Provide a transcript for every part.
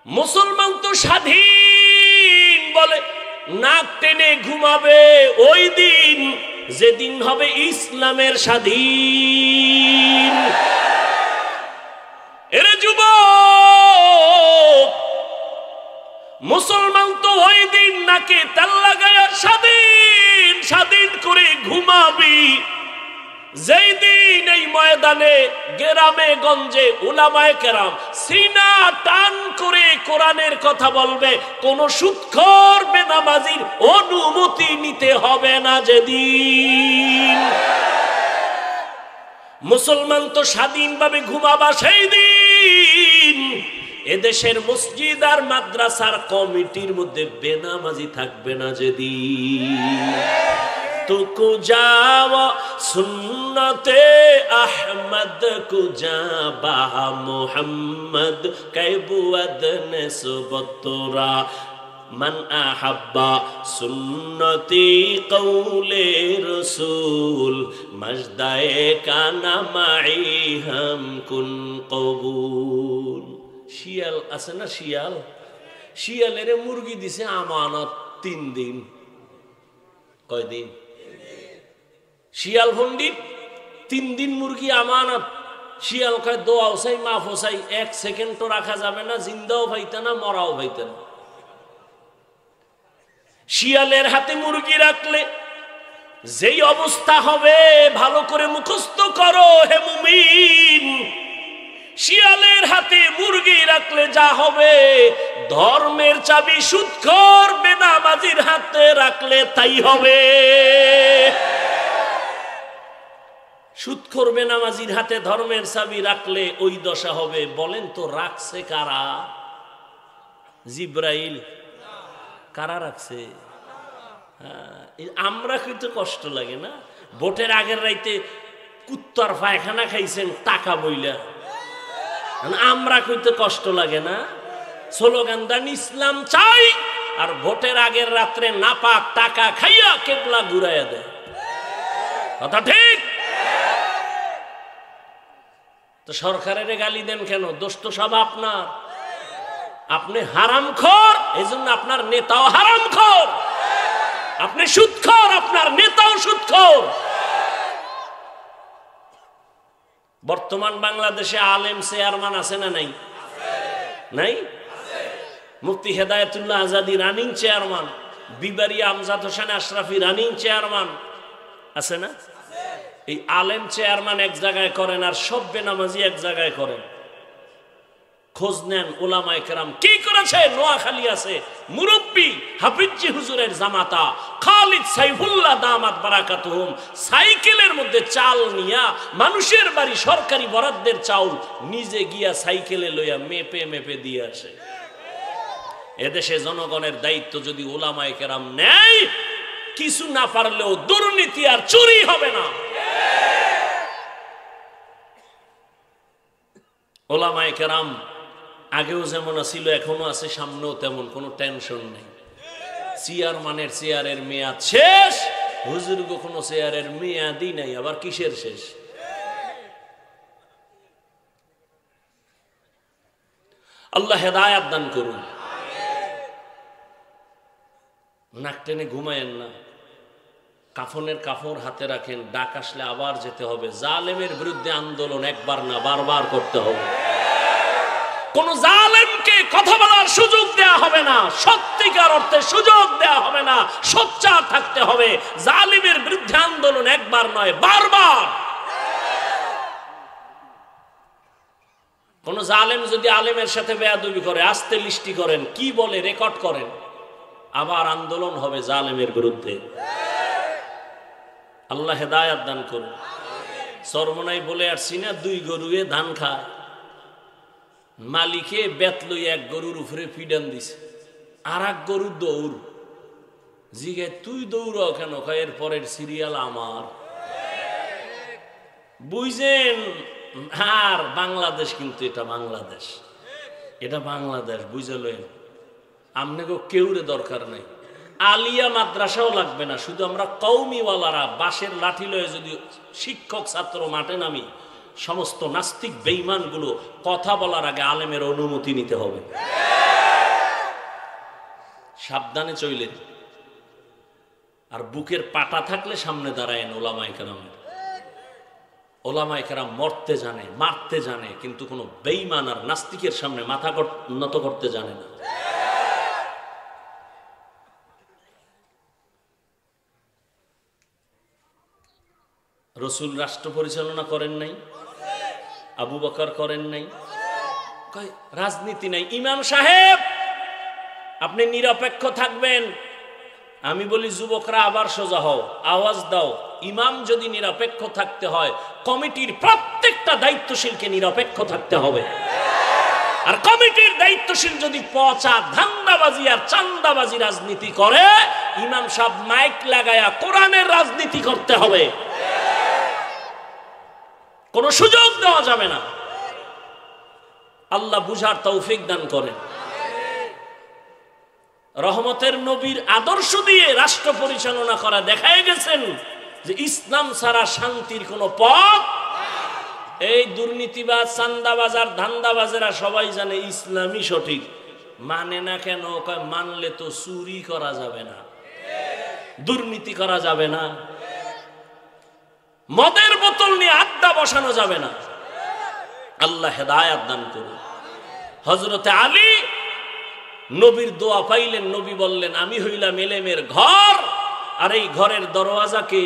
মুসলমান তো স্বাধীন বলে নাক টেনে ঘুমাবে ওই দিন যেদিন হবে ইসলামের স্বাধীন। এরে যুবক, মুসলমান তো ওই দিন নাকে তেল লাগায়া স্বাধীন স্বাধীন করে ঘুমাবি যেই দিন এই ময়দানে গ্রামে গঞ্জে উলামায়ে কেরাম সিনা টান করে কোরআনের কথা বলবে, কোন সুদখোর বেনামাজির অনুমতি নিতে হবে না যেদিন। মুসলমান তো স্বাধীনভাবে ঘুমাবা সেই দিন এদেশের মসজিদ আর মাদ্রাসার কমিটির মধ্যে বেনামাজি থাকবে না যেদিন। तुको जावा सुन्नते अहमद कुजा बाहा मोहम्मद कैबुअद ने सुबतुरा मन अहब्बा सुन्नती कौले रसूल मजदाए काना माई हम कुन कबूल। শিয়াল আছে না, শিয়াল শিয়ালের মুরগি দিছে আমানত 3 দিন। কয় দিন? শিয়াল পণ্ডিত 3 দিন মুরগি আমানত। শিয়াল কয় দোয়াও চাই মাফও চাই, 1 সেকেন্ডও রাখা যাবে না, জিন্দাও পাইতে না মরাও পাইতে না। শিয়ালের হাতে মুরগি রাখলে যেই অবস্থা হবে ভালো করে মুখস্থ করো হে মুমিন। শিয়ালের হাতে মুরগি রাখলে যা হবে, ধর্মের চাবি সুদখোর বেনামাজির হাতে রাখলে তাই হবে। সুদখোর বেনামাজির হাতে ধর্মের চাবি রাখলে ওই দশা হবে। বলেন তো রাখছে কারা? জিব্রাইল। কারা রাখছে? আমরা কিন্তু কষ্ট লাগে না? ভোটের আগের রাইতে কুত্তার পায়খানা খাইছেন টাকা বইলা, আমরা কইতে কষ্ট লাগে না? স্লোগান দেন ইসলাম চাই, আর ভোটের আগের রাত্রে নাপাক টাকা খাইয়া কেবলা ঘুরাইয়া দেয়। কথা ঠিক? তো সরকারের গালি দেন কেন? দোষ তো সব আপনার। আপনি হারামখোর, এই জন্য আপনার নেতাও হারামখোর। আপনি সুদখোর, আপনার নেতাও সুদখোর। বর্তমান বাংলাদেশে আলেম চেয়ারম্যান আছে না নাই? নাই? মুফতি হেদায়েতুল্লাহ আজাদি রানিং চেয়ারম্যান, বিবারি আমজাদ হোসেন আশরাফি রানিং চেয়ারম্যান আছে না? এই আলেম চেয়ারম্যান এক জায়গায় করেন আর সব বেনামাজি এক জায়গায় করেন। খোঁজ নেন উলামায়ে কেরাম কি করেছে। নোয়াখালী আছে মুরব্বী হাফিজি হুজুরের জামাতা খালিদ সাইফুল্লাহ দামাত বারাকাতুহুম সাইকেলের মধ্যে চাল নিয়া মানুষের বাড়ি সরকারি বরাদ্দের চাউল নিজে গিয়া সাইকেলে লইয়া মেপে মেপে দিয়ে আসে। এদেশে জনগণের দায়িত্ব যদি উলামায়ে কেরাম নেয়, কিছু না পারলেও দুর্নীতি আর চুরি হবে না। উলামায়ে কেরাম আগেও যেমন ছিল এখনো আছে, সামনেও তেমন, কোনো টেনশন নেই। চেয়ারম্যানের চেয়ারের মেয়াদ শেষ, হুজুর কোনো চেয়ারের মেয়াদই নাই, আবার কিসের শেষ? আল্লাহ হেদায়েত দান করুন। নাক টেনে ঘুমায়েন না, কাফনের কাপড় হাতে রাখেন, ডাক আসলে আবার যেতে হবে। জালেমের বিরুদ্ধে আন্দোলন একবার না বারবার করতে হবে। কোন জালেমকে কথা বলার সুযোগ দেয়া হবে না, সত্যিকার অর্থে সুযোগ দেয়া হবে না, সোচ্চার থাকতে হবে। জালিমের বিরুদ্ধে আন্দোলন একবার নয় বারবার। কোন জালেম যদি আলেমের সাথে বেয়াদবি করে, আস্তে লিস্টি করেন, কি বলে রেকর্ড করেন, আবার আন্দোলন হবে জালেমের বিরুদ্ধে। আল্লাহ হেদায়েত দান করুন। সরমনাই বলে আসছি না, 2 গরুয়ে ধান খায়, মালিকে বেত লই এক গরুর উপরে পিডান দিছে, আর এক গরু দৌড়। জিগে তুই দৌড়াও কেন? এর পরের সিরিয়াল আমার। বুঝছেন? আর বাংলাদেশ কিন্তু এটা বাংলাদেশ, এটা বাংলাদেশ বুঝে লইন। আপনাকে কেউরে দরকার নাই, আলিয়া মাদ্রাসাও লাগবে না, শুধু আমরা কওমিওয়ালারা বাঁশের লাঠি লয়ে যদি শিক্ষক ছাত্র মাঠে নামি, সমস্ত নাস্তিক বেঈমানগুলো কথা বলার আগে আলেমের অনুমতি নিতে হবে। সাবধানে চইলেন। আর বুকের পাটা থাকলে সামনে দাঁড়ায়েন ওলামায়ে কেরামের। ওলামায়ে কেরাম মরতে জানে, মারতে জানে, কিন্তু কোনো বেঈমান আর নাস্তিকের সামনে মাথা নত করতে জানে না। রসুল রাষ্ট্র পরিচালনা করেন নাই, আবু বকর করেন নাই, রাজনীতি নাই। ইমাম সাহেব আপনি নিরপেক্ষ থাকবেন। আমি বলি যুবকরা আবার সোজা হও, আওয়াজ দাও। ইমাম যদি নিরপেক্ষ থাকতে হয়, কমিটির প্রত্যেকটা দায়িত্বশীলকে নিরপেক্ষ থাকতে হবে। আর কমিটির দায়িত্বশীল যদি পচা ধান্দাবাজি আর চান্দাবাজি রাজনীতি করে, ইমাম সাহেব মাইক লাগায়া কোরআনের রাজনীতি করতে হবে। কোনো সুযোগ দেওয়া যাবে না। আল্লাহ বুঝার তৌফিক দান করেন। রহমতের নবীর আদর্শ দিয়ে রাষ্ট্র পরিচালনা করা দেখায় গেছেন যে ইসলাম ছাড়া শান্তির কোনো পথ। এই দুর্নীতিবাজ, চান্দাবাজার, ধান্দাবাজেরা সবাই জানে ইসলামই সঠিক, মানে না কেন? মানলে তো চুরি করা যাবে না, দুর্নীতি করা যাবে না, মদের বোতল নিয়ে আড্ডা বসানো যাবে না। আল্লাহ হেদায়েত দান করুন। হযরতে আলী নবীর দোয়া পাইলেন। নবী বললেন, আমি হইলাম এলেমের ঘর, আর এই ঘরের দরওয়াজাকে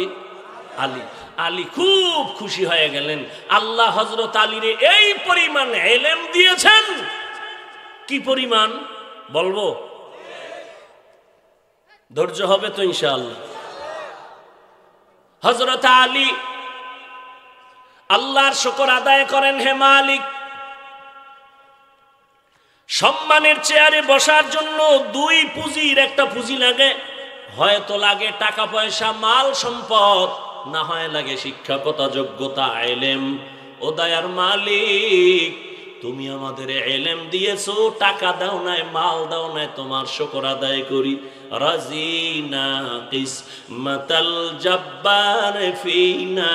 আলী। আলী খুব খুশি হয়ে গেলেন। আল্লাহ হযরত আলীরে এই পরিমাণ এলেম দিয়েছেন। কি পরিমাণ বলবো? ধৈর্য হবে তো ইনশাআল্লাহ। হযরত আলী আল্লাহর শুকর আদায় করেন। হে মালিক, সম্মানের চেয়ারে বসার জন্য দুই পুঁজির একটা পুঁজি লাগে। হয়তো লাগে টাকা পয়সা, মাল সম্পদ, না হয় লাগে শিক্ষকতা, যোগ্যতা, এলেম। ও দয়ার মালিক, তুমি আমাদের এলেম দিয়েছো, টাকা দাও নাই, মাল দাও নাই, তোমার শুকর আদায় করি। রাজিনা কিসমাতাল জব্বার ফিনা,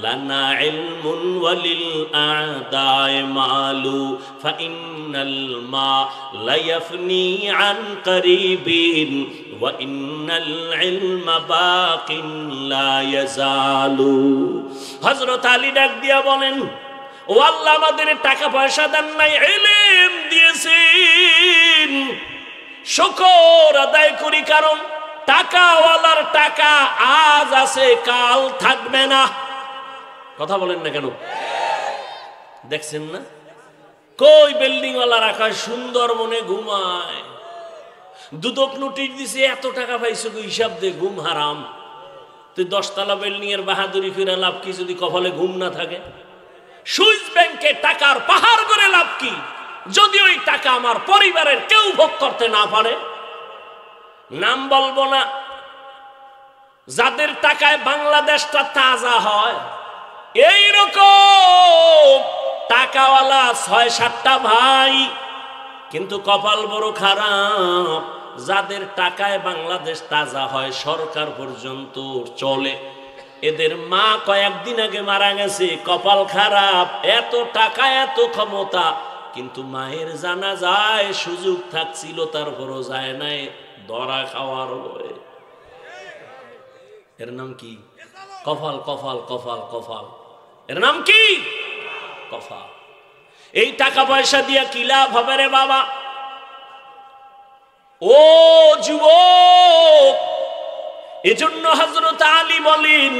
লানা ইলমুন ওয়ালিল আদায় মালু, ফাইন্নাল মা লা ইয়াফনি আন করিবিন, ওয়া ইন্নাল ইলমা বাকিন লা ইয়াজালু। হযরত আলী ডাক দিয়া বলেন, ও আল্লাহ, আমাদের টাকা পয়সা দেন নাই, ইলম দিয়েছেন, শুকর আদায় করি। কারণ টাকাওয়ালার টাকা আজ আছে, কাল থাকবে না। কথা বলেন না কেন? দেখছেন না কই বিল্ডিং ওয়ালারা কয় সুন্দরবনে ঘুমায়, দুদক নোটিশ দিছে, এত টাকা পাইছো, হিসাব দে, ঘুম হারাম। তুই 10 তলা বিল্ডিং এর বাহাদুরি করে লাভ কি যদি কপালে ঘুম না থাকে? সুইস ব্যাংকে টাকার পাহাড় করে লাভ কি যদি ওই টাকা আমার পরিবারের কেউ ভোগ করতে না পারে? নাম বলবো না, যাদের টাকায় বাংলাদেশটা তাজা হয়, এইরকম টাকাওয়ালা 6-7টা ভাই, কিন্তু কপাল বড় খারাপ। যাদের টাকায় বাংলাদেশ তাজা হয়, সরকার পর্যন্ত চলে। এদের মা কয়েকদিন আগে মারা গেছে, কপাল খারাপ, এত টাকা, এত ক্ষমতা, কিন্তু মায়ের জানাজায় সুযোগ থাকছিল, তারপরও যায় নাই, ধরা খাওয়ার ভয়ে। এর নাম কি? কপাল, কপাল, কপাল, কপাল। এর নাম কি? কপাল। এই টাকা পয়সা দিয়া কি লাভ হবে রে বাবা? ও যুবক, এজন্য হযরত আলী বলেন,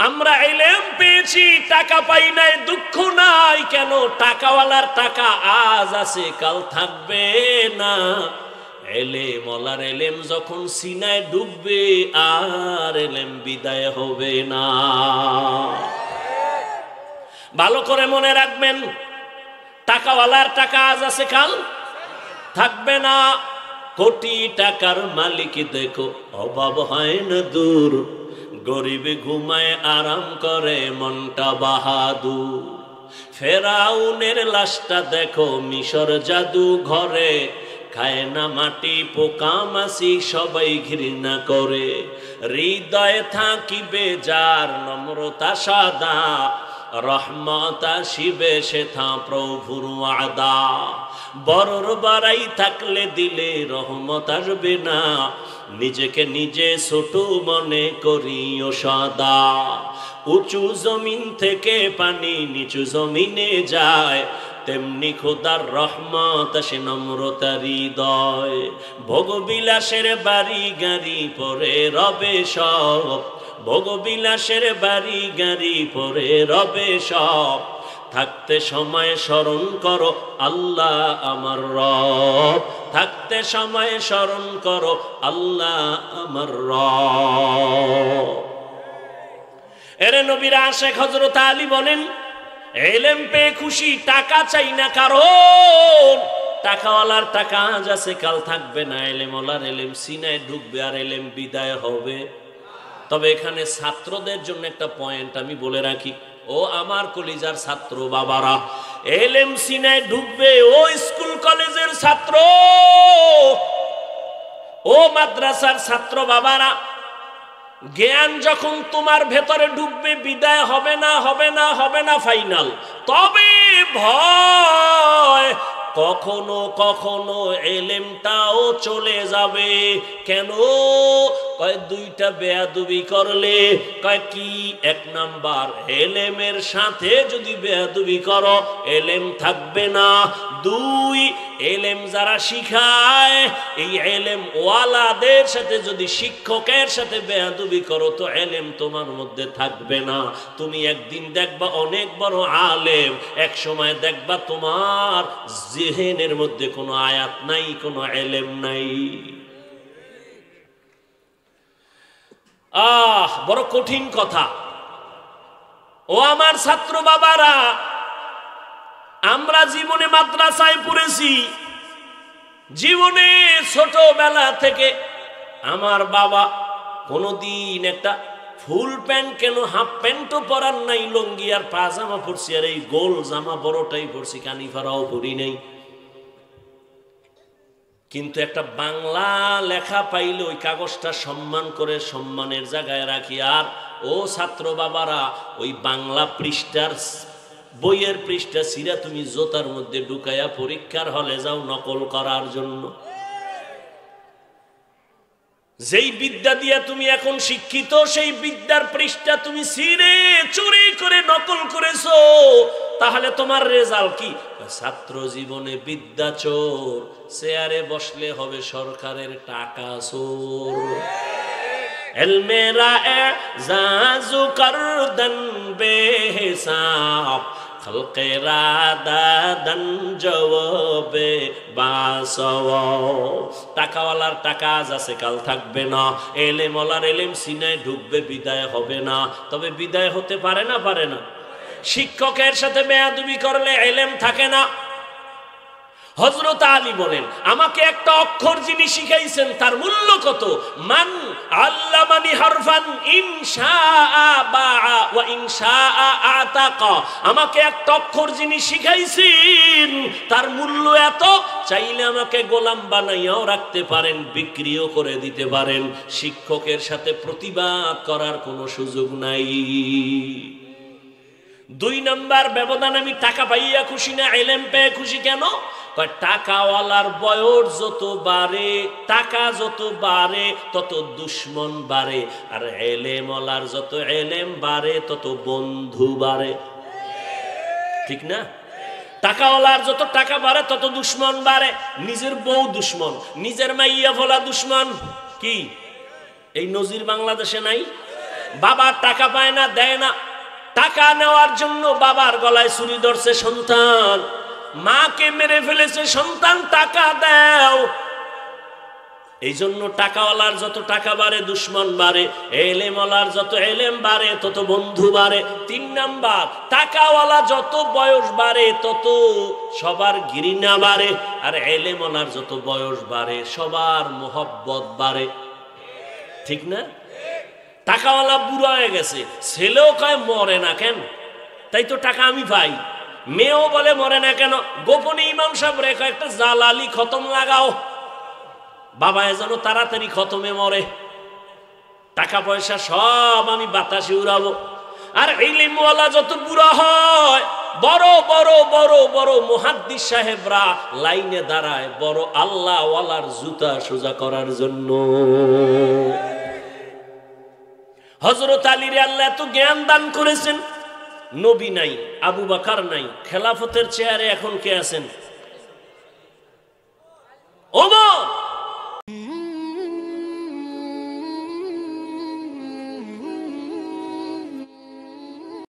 আমরা ইলম পেয়েছি, টাকা পাই নাই, দুঃখ নাই। কেন? টাকাওয়ালার টাকা আজ আছে, কাল থাকবে না। এলেম ওয়ালার এলেম যখন সিনায় ডুববে, আর এলেম বিদায় হবে না। ভালো করে মনে রাখবেন, টাকাওয়ালার টাকা আজ আছে, কাল থাকবে না। কোটি টাকার মালিক দেখো, অভাব হয় না দূর, গরিবে ঘুমায় আরাম করে মনটা বাহাদুর। ফেরাউনের লাশটা দেখো, মিশর জাদু ঘরে, খায় না মাটি, পোকা মাছি সবাই ঘৃণা করে। হৃদয়ে থাকিবে যার নম্রতা সাদা, রহমত আসিবে সেথা প্রভুর ওয়াদা। বড়র বাড়াই থাকলে দিলে রহমত আসবে না, নিজেকে নিজে ছোট মনে করিও সদা। উঁচু জমিন থেকে পানি নিচু জমিনে যায়, তেমনি খোদার রহমত আসে নম্রতার হৃদয়। ভোগবিলাসের বাড়ি গাড়ি পরে রবে সব, ভোগবিলাসের বাড়ি গাড়ি পরে রবে সব। থাকতে সময় স্মরণ করো আল্লাহ আমার রব, থাকতে সময় স্মরণ করো আল্লাহ আমার রব। এরে নবীর আশিক হযরত আলী বলেন, ইলম পেয়ে খুশি, টাকা চাই না কারণ টাকাওয়ালার টাকা আজ আছে কাল থাকবে না। ইলমওয়ালার ইলম সিনায় ঢুকবে আর ইলম বিদায় হবে। তবে এখানে ছাত্রদের জন্য একটা পয়েন্ট আমি বলে রাখি, ও আমার কলিজার ছাত্র বাবারা, ইলম সিনায় ঢুকবে ও স্কুল কলেজের ছাত্র, ও মাদ্রাসার ছাত্র বাবারা। জ্ঞান যখন তোমার ভেতরে ঢুকবে বিদায় হবে না, হবে না, হবে না ফাইনাল। তবে ভয় কখনো কখনো ইলমটাও চলে যাবে। কেন? কয় দুইটা বেয়াদবি করলে। কয় কি? এক নাম্বার, ইলমের সাথে যদি বেয়াদবি করো ইলম থাকবে না। দুই, ইলম যারা শিখায় এই ইলম ওয়ালাদের সাথে যদি শিক্ষকের সাথে বেয়াদবি করো তো ইলম তোমার মধ্যে থাকবে না। তুমি একদিন দেখবা অনেক বড় আলেম, এক সময় দেখবা তোমার জিহনের মধ্যে কোনো আয়াত নাই, কোনো ইলম নাই। বড় কঠিন কথা। ও আমার ছাত্র বাবারা, আমরা জীবনে মাদ্রাসায় পড়েছি, জীবনে ছোটবেলা থেকে আমার বাবা কোনদিন একটা ফুল প্যান্ট কেন হাফ প্যান্টও পরার নাই, লুঙ্গি আর পাজামা পরছি, আর এই গোল জামা বড়টাই পরছি, কানিফারাও পরি নাই। কিন্তু একটা বাংলা লেখা পাইলে ওই কাগজটা সম্মান করে সম্মানের জায়গায় রাখি। আর ও ছাত্র বাবারা, ওই বাংলা পৃষ্ঠার বইয়ের পৃষ্ঠা ছিঁড়া তুমি জোতার মধ্যে ঢুকাইয়া পরীক্ষার হলে যাও নকল করার জন্য। যেই বিদ্যা দিয়া তুমি এখন শিক্ষিত, সেই বিদ্যার পৃষ্ঠা তুমি ছিঁড়ে চুরি করে নকল করেছো, তাহলে তোমার রেজাল্ট কি? ছাত্র জীবনে বিদ্যা চোর, চেয়ারে বসলে হবে সরকারের টাকা চোর। এলমেরা এজাজু করদন বেহিসাব, খলকেরা দাদন জওয়াবে বাসও। টাকাওয়ালার টাকা আজ আছে কাল থাকবে না, এলেমওয়ালার এলেম সিনায় ঢুকবে বিদায় হবে না। তবে বিদায় হতে পারে না, পারে না। শিক্ষকের সাথে বেয়াদবি করলে ইলম থাকে না। হযরত আলী বলেন, আমাকে একটা অক্ষর যিনি শিখাইছেন তার মূল্য কত? মান আল্লামানি হারফান ইনশাআ বাআ ওয়া ইনশাআ আতাকা। আমাকে একটা অক্ষর যিনি শিখাইছেন তার মূল্য এত, চাইলে আমাকে গোলাম বানাইয়াও রাখতে পারেন, বিক্রিও করে দিতে পারেন। শিক্ষকের সাথে প্রতিবাদ করার কোনো সুযোগ নাই। দুই নাম্বার ব্যবধান, আমি টাকা পাইয়া খুশি না, ইলম পেয়ে খুশি। কেন? টাকাওয়ালার বয়স যত বাড়ে, টাকা যত বাড়ে তত দুশ্মন বাড়ে, আর ইলমওয়ালার যত ইলম বাড়ে তত বন্ধু বাড়ে। ঠিক না? টাকাওয়ালার যত টাকা বাড়ে তত দুশ্মন বাড়ে। নিজের বউ দুশ্মন, নিজের মাইয়া ভোলা দুশ্মন। কি এই নজির বাংলাদেশে নাই? বাবার টাকা পায় না, দেয় না, টাকা নেওয়ার জন্য বাবার গলায় ছুরি ধরছে সন্তান, মাকে মেরে ফেলেছে সন্তান, টাকা দাও। এই জন্য টাকাওয়ালার যত টাকা বাড়ে দুশ্মন বাড়ে, এলেমওয়ালার যত এলেম বাড়ে তত বন্ধু বাড়ে। তিন নাম্বার, টাকাওয়ালা যত বয়স বাড়ে তত সবার ঘৃণা বাড়ে, আর এলেমওয়ালার যত বয়স বাড়ে সবার মোহব্বত বাড়ে। ঠিক না? টাকাওয়ালা বুড়া হয়ে গেছে, ছেলেও কয় মরে না কেন, তাই তো টাকা আমি পাই। মেয়েও বলে মরে না কেন। গোপনে ইমাম সাহেব রে একটা জালালি খতম লাগাও, বাবা যেন তাড়াতাড়ি খতমে মরে। টাকা পয়সা সব আমি বাতাসে উড়াবো। আর ইলমওয়ালা যত বুড়া হয়, বড় বড় বড় বড় মুহাদ্দিস সাহেবরা লাইনে দাঁড়ায় বড় আল্লাহ ওয়ালার জুতা সোজা করার জন্য। হযরত আলীর আল্লাহ এত জ্ঞান দান করেছেন, নবী নাই, আবু বকর নাই, খেলাফতের চেয়ারে এখন কে আছেন?